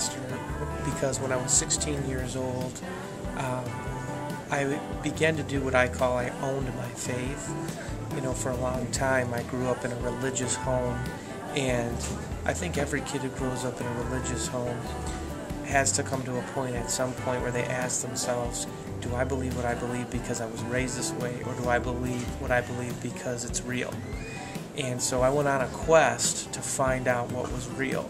pastor because when I was 16 years old, I began to do what I owned my faith. For a long time, I grew up in a religious home, and I think every kid who grows up in a religious home has to come to a point at some point where they ask themselves, do I believe what I believe because I was raised this way, or do I believe what I believe because it's real? And so I went on a quest to find out what was real.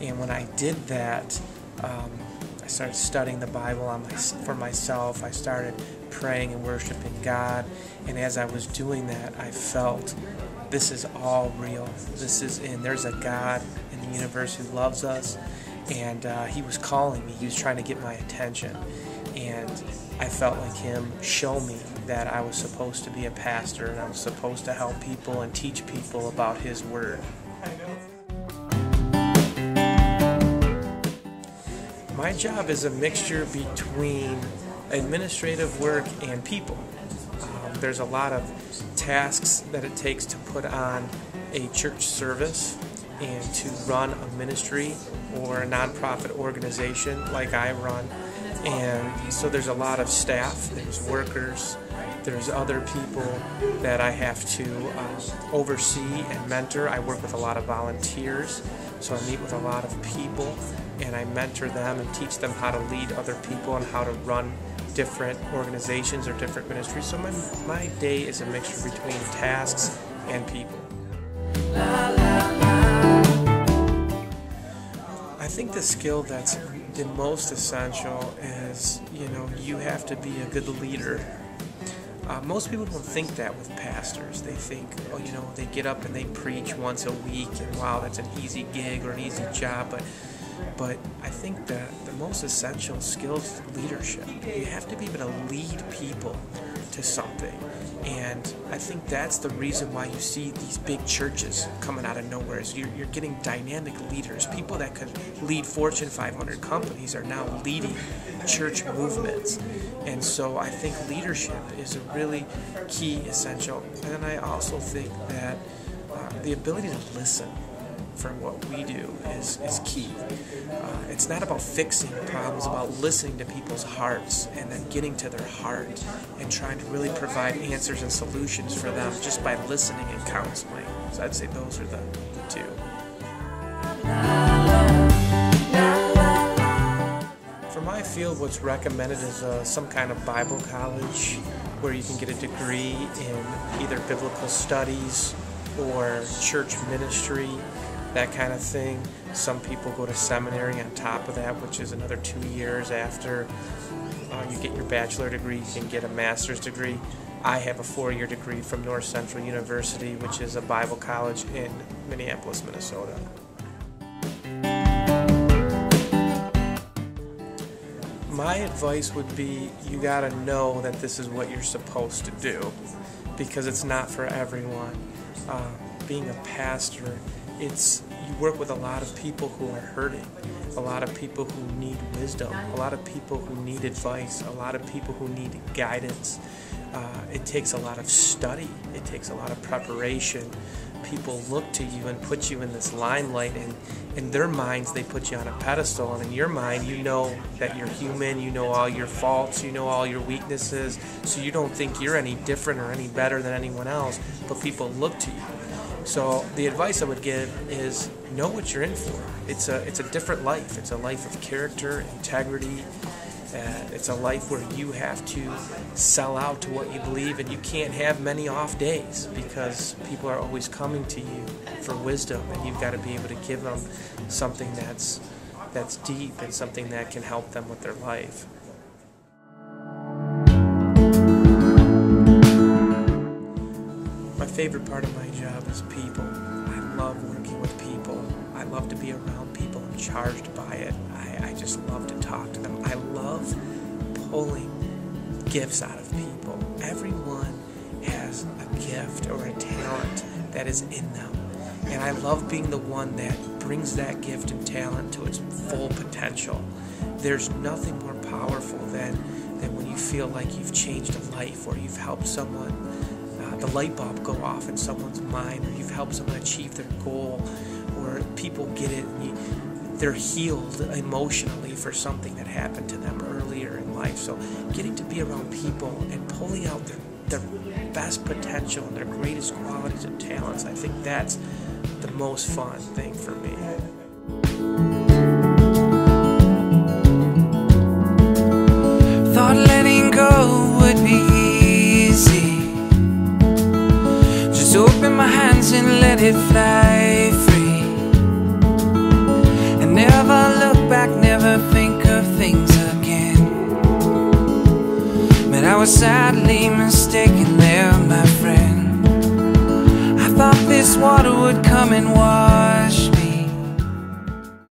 And when I did that, I started studying the Bible for myself. I started praying and worshiping God. And as I was doing that, I felt this is all real. There's a God in the universe who loves us. And he was calling me. He was trying to get my attention. And I felt like him show me that I was supposed to be a pastor and I was supposed to help people and teach people about his word. My job is a mixture between administrative work and people. There's a lot of tasks that it takes to put on a church service and to run a ministry or a nonprofit organization like I run. And so there's a lot of staff, there's workers, there's other people that I have to oversee and mentor. I work with a lot of volunteers, so I meet with a lot of people and I mentor them and teach them how to lead other people and how to run different organizations or different ministries. So my day is a mixture between tasks and people. I think the skill that's the most essential is, you have to be a good leader. Most people don't think that with pastors. They think, they get up and they preach once a week, and wow, that's an easy gig or an easy job. But I think that the most essential skill is leadership. You have to be able to lead people to something. And I think that's the reason why you see these big churches coming out of nowhere. Is you're getting dynamic leaders. People that could lead Fortune 500 companies are now leading church movements. And so I think leadership is a really key essential. And I also think that the ability to listen for what we do is key. It's not about fixing problems, it's about listening to people's hearts and then getting to their heart and trying to really provide answers and solutions for them just by listening and counseling. So I'd say those are the two. For my field, what's recommended is some kind of Bible college where you can get a degree in either biblical studies or church ministry, that kind of thing. Some people go to seminary on top of that, which is another 2 years after you get your bachelor degree. You can get a master's degree. I have a 4-year degree from North Central University, which is a Bible college in Minneapolis, Minnesota. My advice would be, you gotta know that this is what you're supposed to do, because it's not for everyone. Being a pastor, you work with a lot of people who are hurting, a lot of people who need wisdom, a lot of people who need advice, a lot of people who need guidance. It takes a lot of study. It takes a lot of preparation. People look to you and put you in this limelight, and in their minds they put you on a pedestal, and in your mind you know that you're human, you know all your faults, you know all your weaknesses, so you don't think you're any different or any better than anyone else, but people look to you. So the advice I would give is know what you're in for. It's a different life. It's a life of character, integrity. It's a life where you have to sell out to what you believe, and you can't have many off days because people are always coming to you for wisdom, and you've got to be able to give them something that's deep and something that can help them with their life. My favorite part of my job is people. I love working with people. I love to be around people. I'm charged by it. I just love to talk to them. I love pulling gifts out of people. Everyone has a gift or a talent that is in them. And I love being the one that brings that gift and talent to its full potential. There's nothing more powerful than when you feel like you've changed a life, or you've helped someone, the light bulb go off in someone's mind, or you've helped someone achieve their goal, or people get it. And they're healed emotionally for something that happened to them earlier in life. So getting to be around people and pulling out their best potential and their greatest qualities and talents, I think that's the most fun thing for me. Thought letting go would be easy. Just open my hands and let it fly free, and never look back, never think of things again. But I was sadly mistaken there, my friend. I thought this water would come and